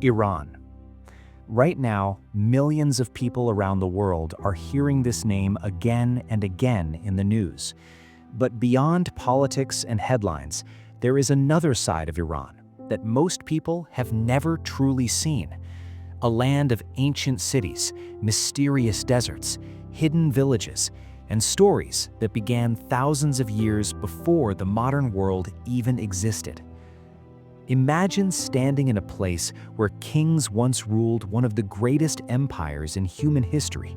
Iran. Right now, millions of people around the world are hearing this name again and again in the news. But beyond politics and headlines, there is another side of Iran that most people have never truly seen. A land of ancient cities, mysterious deserts, hidden villages, and stories that began thousands of years before the modern world even existed. Imagine standing in a place where kings once ruled one of the greatest empires in human history.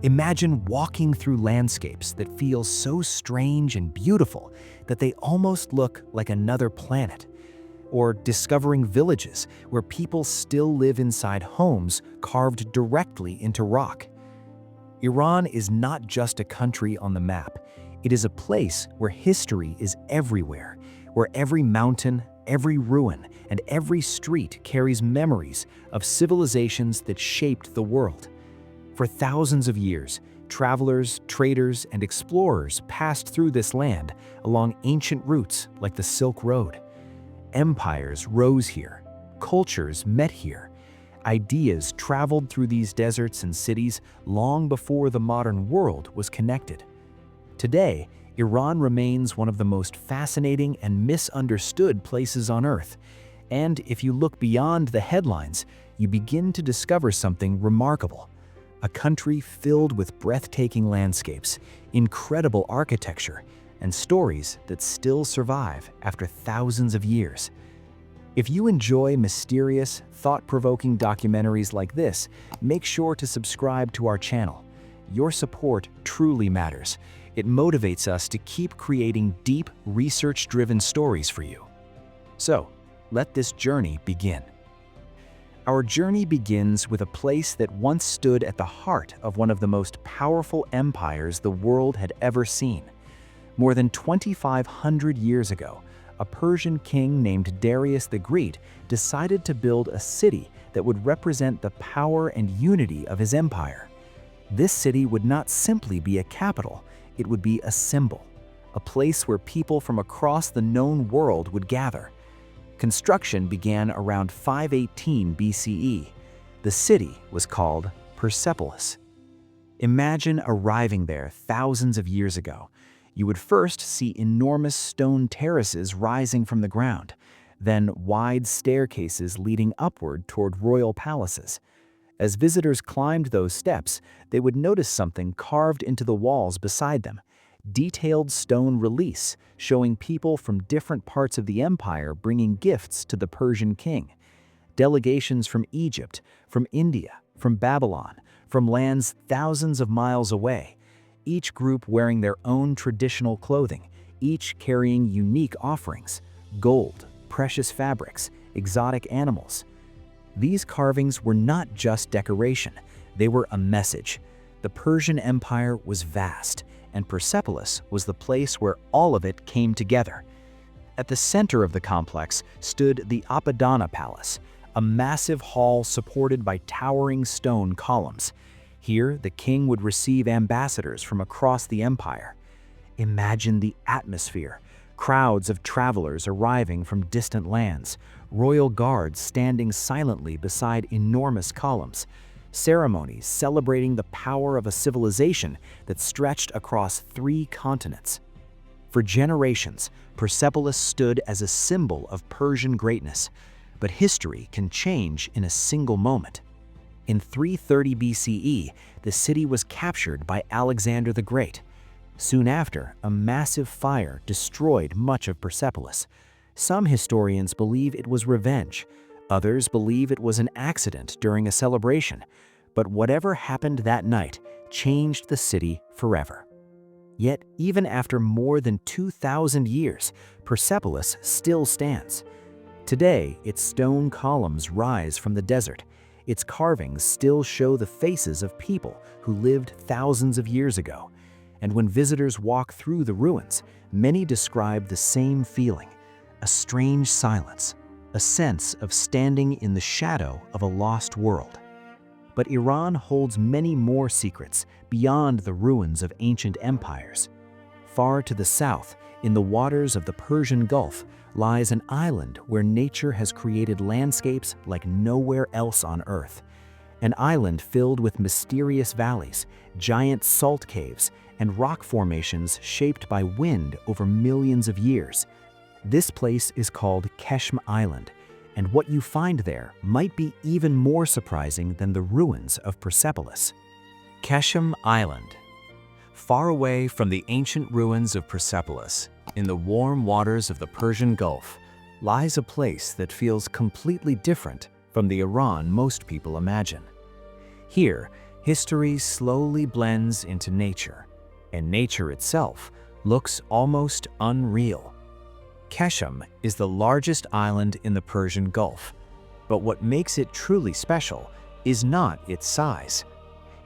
Imagine walking through landscapes that feel so strange and beautiful that they almost look like another planet. Or discovering villages where people still live inside homes carved directly into rock. Iran is not just a country on the map. It is a place where history is everywhere, where every mountain, every ruin, and every street carries memories of civilizations that shaped the world. For thousands of years, travelers, traders, and explorers passed through this land along ancient routes like the Silk Road. Empires rose here, cultures met here. Ideas traveled through these deserts and cities long before the modern world was connected. Today, Iran remains one of the most fascinating and misunderstood places on Earth. And if you look beyond the headlines, you begin to discover something remarkable. A country filled with breathtaking landscapes, incredible architecture, and stories that still survive after thousands of years. If you enjoy mysterious, thought-provoking documentaries like this, make sure to subscribe to our channel. Your support truly matters. It motivates us to keep creating deep, research-driven stories for you. So, let this journey begin. Our journey begins with a place that once stood at the heart of one of the most powerful empires the world had ever seen. More than 2,500 years ago, a Persian king named Darius the Great decided to build a city that would represent the power and unity of his empire. This city would not simply be a capital, it would be a symbol, a place where people from across the known world would gather. Construction began around 518 BCE. The city was called Persepolis. Imagine arriving there thousands of years ago. You would first see enormous stone terraces rising from the ground, then wide staircases leading upward toward royal palaces. As visitors climbed those steps, they would notice something carved into the walls beside them, detailed stone reliefs showing people from different parts of the empire bringing gifts to the Persian king. Delegations from Egypt, from India, from Babylon, from lands thousands of miles away, each group wearing their own traditional clothing, each carrying unique offerings, gold, precious fabrics, exotic animals. These carvings were not just decoration, they were a message. The Persian Empire was vast, and Persepolis was the place where all of it came together. At the center of the complex stood the Apadana Palace, a massive hall supported by towering stone columns. Here, the king would receive ambassadors from across the empire. Imagine the atmosphere. Crowds of travelers arriving from distant lands, royal guards standing silently beside enormous columns, ceremonies celebrating the power of a civilization that stretched across 3 continents. For generations, Persepolis stood as a symbol of Persian greatness, but history can change in a single moment. In 330 BCE, the city was captured by Alexander the Great. Soon after, a massive fire destroyed much of Persepolis. Some historians believe it was revenge. Others believe it was an accident during a celebration. But whatever happened that night changed the city forever. Yet, even after more than 2,000 years, Persepolis still stands. Today, its stone columns rise from the desert. Its carvings still show the faces of people who lived thousands of years ago. And when visitors walk through the ruins, many describe the same feeling, a strange silence, a sense of standing in the shadow of a lost world. But Iran holds many more secrets beyond the ruins of ancient empires. Far to the south, in the waters of the Persian Gulf, lies an island where nature has created landscapes like nowhere else on Earth. An island filled with mysterious valleys, giant salt caves, and rock formations shaped by wind over millions of years. This place is called Keshm Island, and what you find there might be even more surprising than the ruins of Persepolis. Keshm Island. Far away from the ancient ruins of Persepolis, in the warm waters of the Persian Gulf, lies a place that feels completely different from the Iran most people imagine. Here, history slowly blends into nature, and nature itself looks almost unreal. Keshm is the largest island in the Persian Gulf, but what makes it truly special is not its size.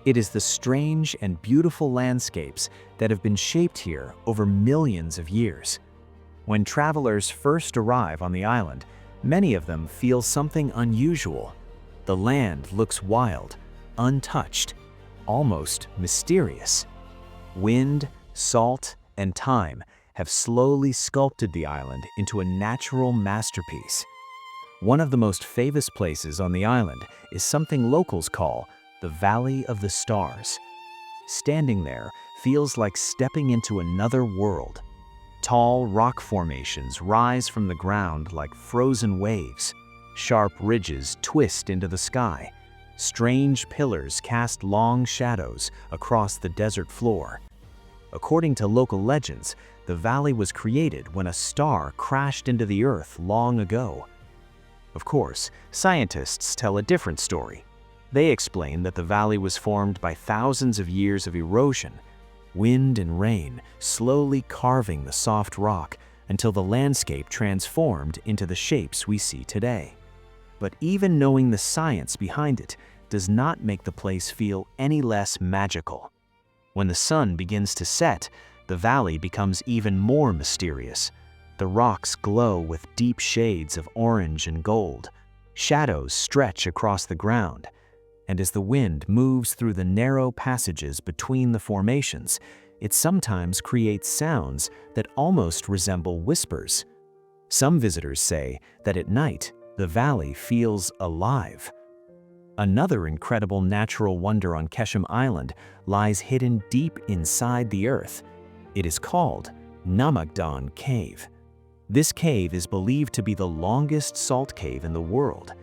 It is the strange and beautiful landscapes that have been shaped here over millions of years. When travelers first arrive on the island, many of them feel something unusual. The land looks wild, untouched, almost mysterious. Wind, salt, and time have slowly sculpted the island into a natural masterpiece. One of the most famous places on the island is something locals call the Valley of the Stars. Standing there feels like stepping into another world. Tall rock formations rise from the ground like frozen waves. Sharp ridges twist into the sky. Strange pillars cast long shadows across the desert floor. According to local legends, the valley was created when a star crashed into the earth long ago. Of course, scientists tell a different story. They explain that the valley was formed by thousands of years of erosion, wind and rain slowly carving the soft rock until the landscape transformed into the shapes we see today. But even knowing the science behind it does not make the place feel any less magical. When the sun begins to set, the valley becomes even more mysterious. The rocks glow with deep shades of orange and gold. Shadows stretch across the ground. And as the wind moves through the narrow passages between the formations, it sometimes creates sounds that almost resemble whispers. Some visitors say that at night, the valley feels alive. Another incredible natural wonder on Keshm Island lies hidden deep inside the earth. It is called Namagdan Cave. This cave is believed to be the longest salt cave in the world.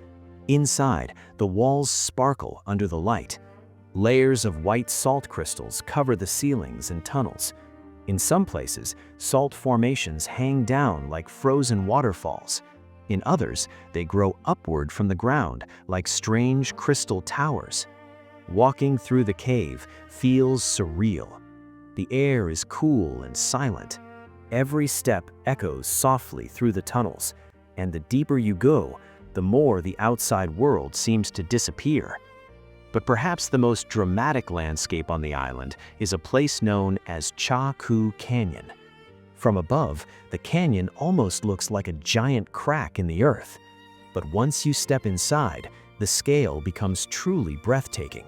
Inside, the walls sparkle under the light. Layers of white salt crystals cover the ceilings and tunnels. In some places, salt formations hang down like frozen waterfalls. In others, they grow upward from the ground like strange crystal towers. Walking through the cave feels surreal. The air is cool and silent. Every step echoes softly through the tunnels, and the deeper you go, the more the outside world seems to disappear. But perhaps the most dramatic landscape on the island is a place known as Cha Ku Canyon. From above, the canyon almost looks like a giant crack in the earth. But once you step inside, the scale becomes truly breathtaking.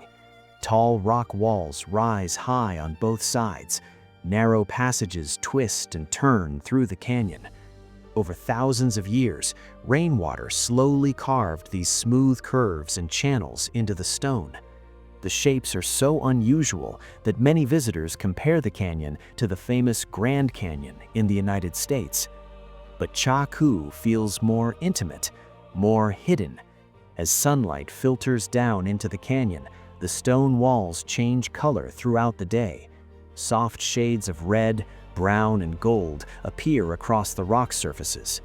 Tall rock walls rise high on both sides. Narrow passages twist and turn through the canyon. Over thousands of years, rainwater slowly carved these smooth curves and channels into the stone. The shapes are so unusual that many visitors compare the canyon to the famous Grand Canyon in the United States. But Cha Ku feels more intimate, more hidden. As sunlight filters down into the canyon, the stone walls change color throughout the day. Soft shades of red, brown, and gold appear across the rock surfaces.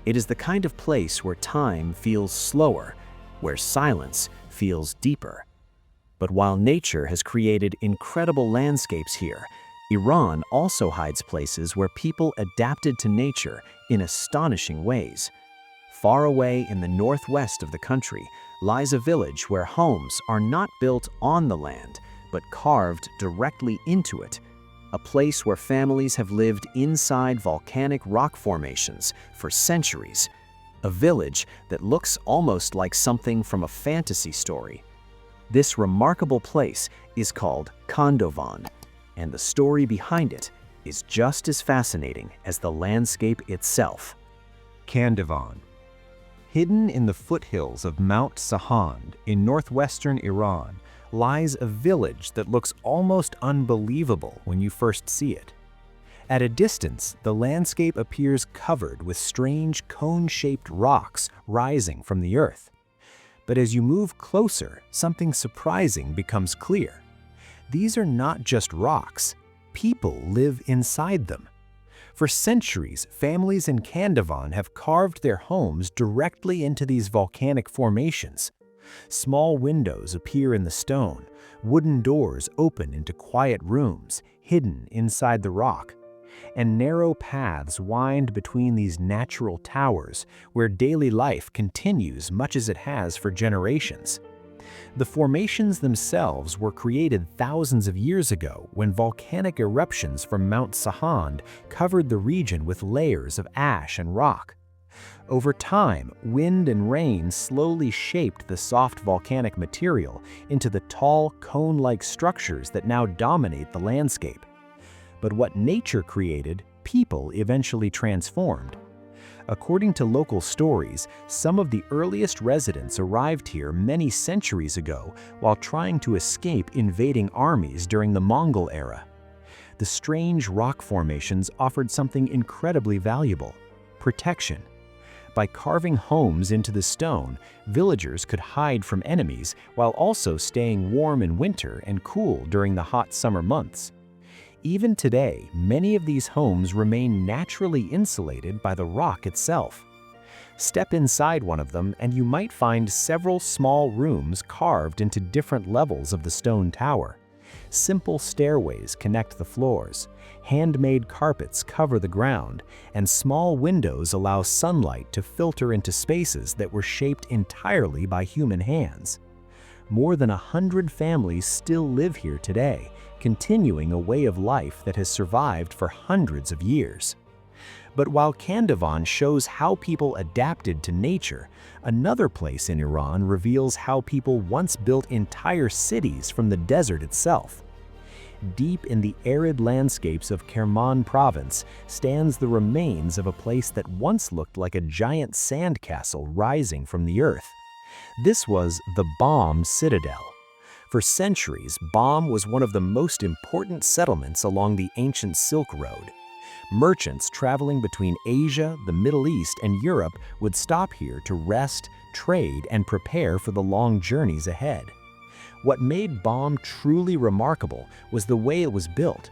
It is the kind of place where time feels slower, where silence feels deeper. But while nature has created incredible landscapes here, Iran also hides places where people adapted to nature in astonishing ways. Far away in the northwest of the country lies a village where homes are not built on the land, but carved directly into it. A place where families have lived inside volcanic rock formations for centuries. A village that looks almost like something from a fantasy story. This remarkable place is called Kandovan, and the story behind it is just as fascinating as the landscape itself. Kandovan. Hidden in the foothills of Mount Sahand in northwestern Iran lies a village that looks almost unbelievable when you first see it. At a distance, the landscape appears covered with strange cone-shaped rocks rising from the earth. But as you move closer, something surprising becomes clear. These are not just rocks. People live inside them. For centuries, families in Kandovan have carved their homes directly into these volcanic formations. Small windows appear in the stone, wooden doors open into quiet rooms hidden inside the rock, and narrow paths wind between these natural towers where daily life continues much as it has for generations. The formations themselves were created thousands of years ago when volcanic eruptions from Mount Sahand covered the region with layers of ash and rock. Over time, wind and rain slowly shaped the soft volcanic material into the tall, cone-like structures that now dominate the landscape. But what nature created, people eventually transformed. According to local stories, some of the earliest residents arrived here many centuries ago while trying to escape invading armies during the Mongol era. The strange rock formations offered something incredibly valuable: protection. By carving homes into the stone, villagers could hide from enemies while also staying warm in winter and cool during the hot summer months. Even today, many of these homes remain naturally insulated by the rock itself. Step inside one of them and you might find several small rooms carved into different levels of the stone tower. Simple stairways connect the floors, handmade carpets cover the ground, and small windows allow sunlight to filter into spaces that were shaped entirely by human hands. More than 100 families still live here today, continuing a way of life that has survived for hundreds of years. But while Kandovan shows how people adapted to nature, another place in Iran reveals how people once built entire cities from the desert itself. Deep in the arid landscapes of Kerman province stands the remains of a place that once looked like a giant sandcastle rising from the earth. This was the Bam Citadel. For centuries, Bam was one of the most important settlements along the ancient Silk Road. Merchants traveling between Asia, the Middle East, and Europe would stop here to rest, trade, and prepare for the long journeys ahead. What made Bam truly remarkable was the way it was built.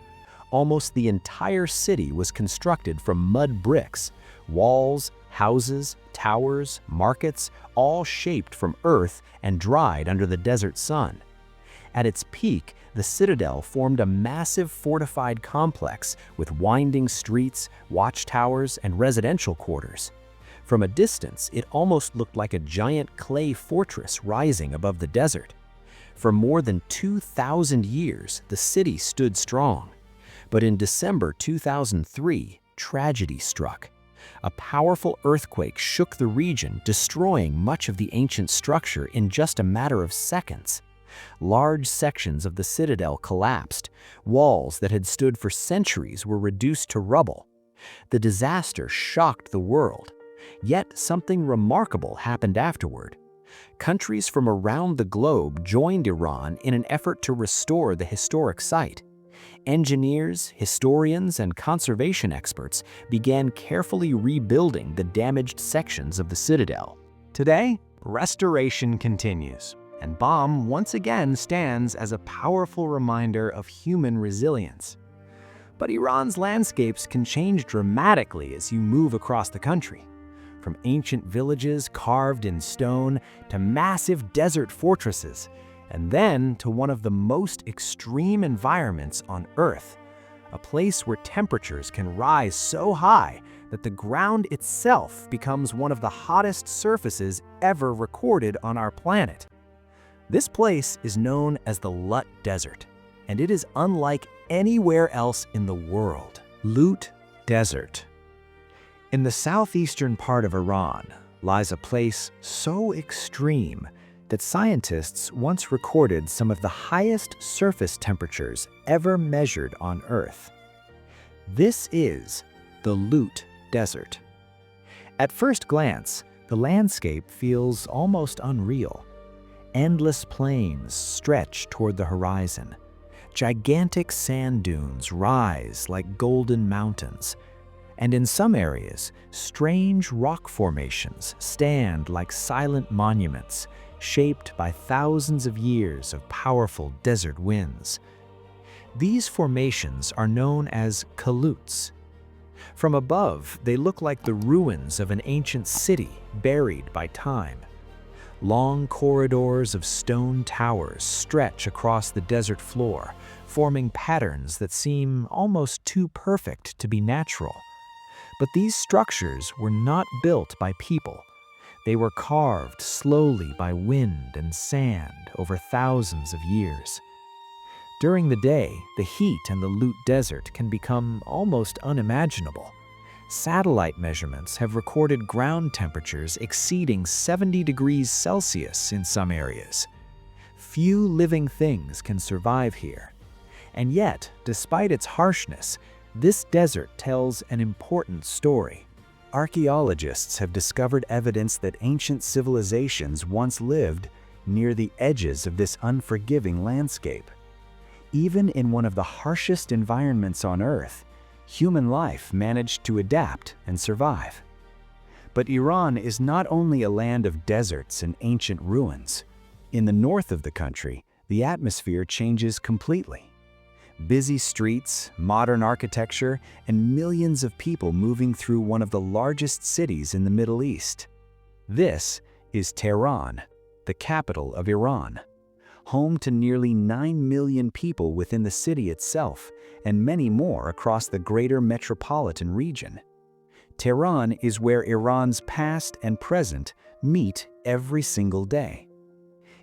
Almost the entire city was constructed from mud bricks, walls, houses, towers, markets, all shaped from earth and dried under the desert sun. At its peak, the citadel formed a massive fortified complex with winding streets, watchtowers, and residential quarters. From a distance, it almost looked like a giant clay fortress rising above the desert. For more than 2,000 years, the city stood strong. But in December 2003, tragedy struck. A powerful earthquake shook the region, destroying much of the ancient structure in just a matter of seconds. Large sections of the citadel collapsed. Walls that had stood for centuries were reduced to rubble. The disaster shocked the world. Yet something remarkable happened afterward. Countries from around the globe joined Iran in an effort to restore the historic site. Engineers, historians, and conservation experts began carefully rebuilding the damaged sections of the citadel. Today, restoration continues, and Bam once again stands as a powerful reminder of human resilience. But Iran's landscapes can change dramatically as you move across the country. From ancient villages carved in stone to massive desert fortresses, and then to one of the most extreme environments on Earth, a place where temperatures can rise so high that the ground itself becomes one of the hottest surfaces ever recorded on our planet. This place is known as the Lut Desert, and it is unlike anywhere else in the world. Lut Desert. In the southeastern part of Iran lies a place so extreme that scientists once recorded some of the highest surface temperatures ever measured on Earth. This is the Lut Desert. At first glance, the landscape feels almost unreal. Endless plains stretch toward the horizon. Gigantic sand dunes rise like golden mountains. And in some areas, strange rock formations stand like silent monuments, shaped by thousands of years of powerful desert winds. These formations are known as caloutes. From above, they look like the ruins of an ancient city buried by time. Long corridors of stone towers stretch across the desert floor, forming patterns that seem almost too perfect to be natural. But these structures were not built by people. They were carved slowly by wind and sand over thousands of years. During the day, the heat in the Lut Desert can become almost unimaginable. Satellite measurements have recorded ground temperatures exceeding 70 degrees Celsius in some areas. Few living things can survive here. And yet, despite its harshness, this desert tells an important story. Archaeologists have discovered evidence that ancient civilizations once lived near the edges of this unforgiving landscape. Even in one of the harshest environments on Earth, human life managed to adapt and survive. But Iran is not only a land of deserts and ancient ruins. In the north of the country, the atmosphere changes completely. Busy streets, modern architecture, and millions of people moving through one of the largest cities in the Middle East. This is Tehran, the capital of Iran, home to nearly 9 million people within the city itself, and many more across the greater metropolitan region. Tehran is where Iran's past and present meet every single day.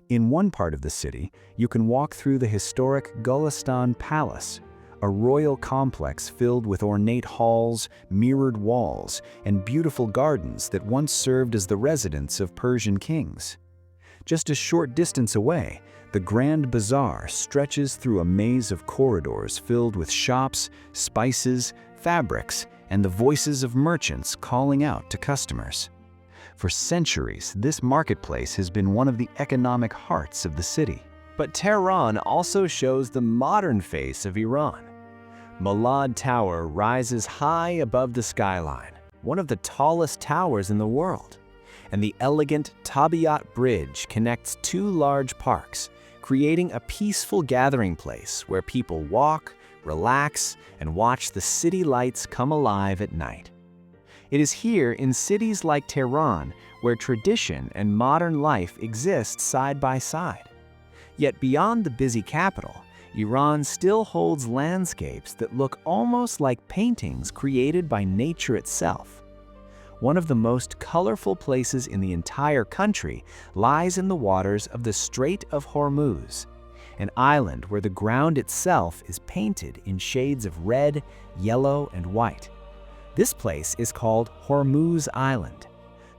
In one part of the city, you can walk through the historic Gulistan Palace, a royal complex filled with ornate halls, mirrored walls, and beautiful gardens that once served as the residence of Persian kings. Just a short distance away, the Grand Bazaar stretches through a maze of corridors filled with shops, spices, fabrics, and the voices of merchants calling out to customers. For centuries, this marketplace has been one of the economic hearts of the city. But Tehran also shows the modern face of Iran. Malad Tower rises high above the skyline, one of the tallest towers in the world. And the elegant Tabiat Bridge connects two large parks, creating a peaceful gathering place where people walk, relax, and watch the city lights come alive at night. It is here in cities like Tehran where tradition and modern life exist side by side. Yet beyond the busy capital, Iran still holds landscapes that look almost like paintings created by nature itself. One of the most colorful places in the entire country lies in the waters of the Strait of Hormuz, an island where the ground itself is painted in shades of red, yellow, and white. This place is called Hormuz Island.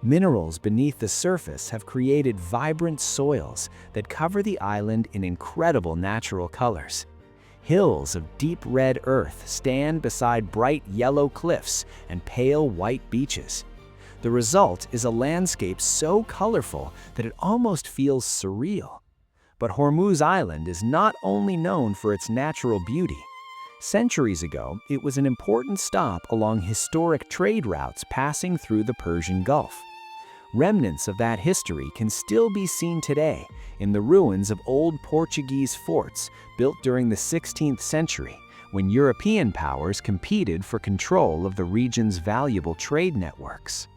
Minerals beneath the surface have created vibrant soils that cover the island in incredible natural colors. Hills of deep red earth stand beside bright yellow cliffs and pale white beaches. The result is a landscape so colorful that it almost feels surreal. But Hormuz Island is not only known for its natural beauty. Centuries ago, it was an important stop along historic trade routes passing through the Persian Gulf. Remnants of that history can still be seen today in the ruins of old Portuguese forts built during the 16th century, when European powers competed for control of the region's valuable trade networks.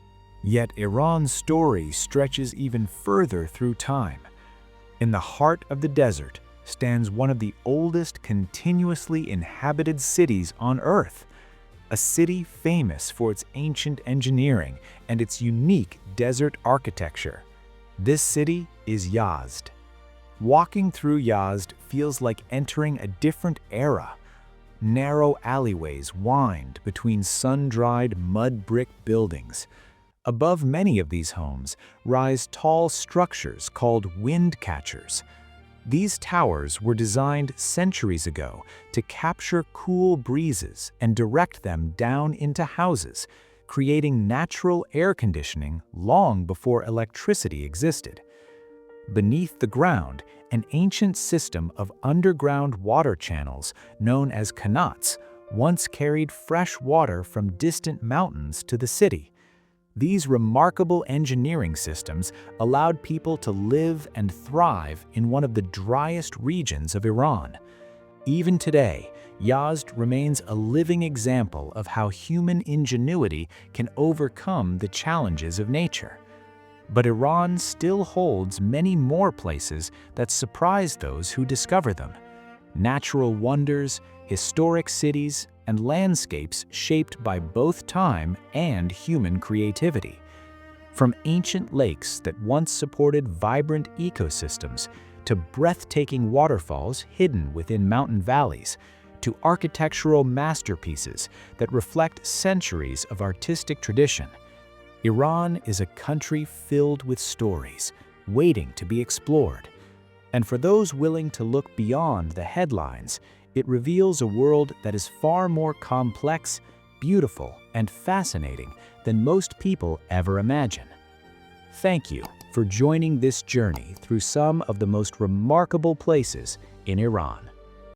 Yet Iran's story stretches even further through time. In the heart of the desert stands one of the oldest continuously inhabited cities on Earth, a city famous for its ancient engineering and its unique desert architecture. This city is Yazd. Walking through Yazd feels like entering a different era. Narrow alleyways wind between sun-dried mud brick buildings. Above many of these homes rise tall structures called wind catchers. These towers were designed centuries ago to capture cool breezes and direct them down into houses, creating natural air conditioning long before electricity existed. Beneath the ground, an ancient system of underground water channels known as qanats once carried fresh water from distant mountains to the city. These remarkable engineering systems allowed people to live and thrive in one of the driest regions of Iran. Even today, Yazd remains a living example of how human ingenuity can overcome the challenges of nature. But Iran still holds many more places that surprise those who discover them. Natural wonders, historic cities, and landscapes shaped by both time and human creativity. From ancient lakes that once supported vibrant ecosystems, to breathtaking waterfalls hidden within mountain valleys, to architectural masterpieces that reflect centuries of artistic tradition, Iran is a country filled with stories, waiting to be explored. And for those willing to look beyond the headlines, it reveals a world that is far more complex, beautiful, and fascinating than most people ever imagine. Thank you for joining this journey through some of the most remarkable places in Iran.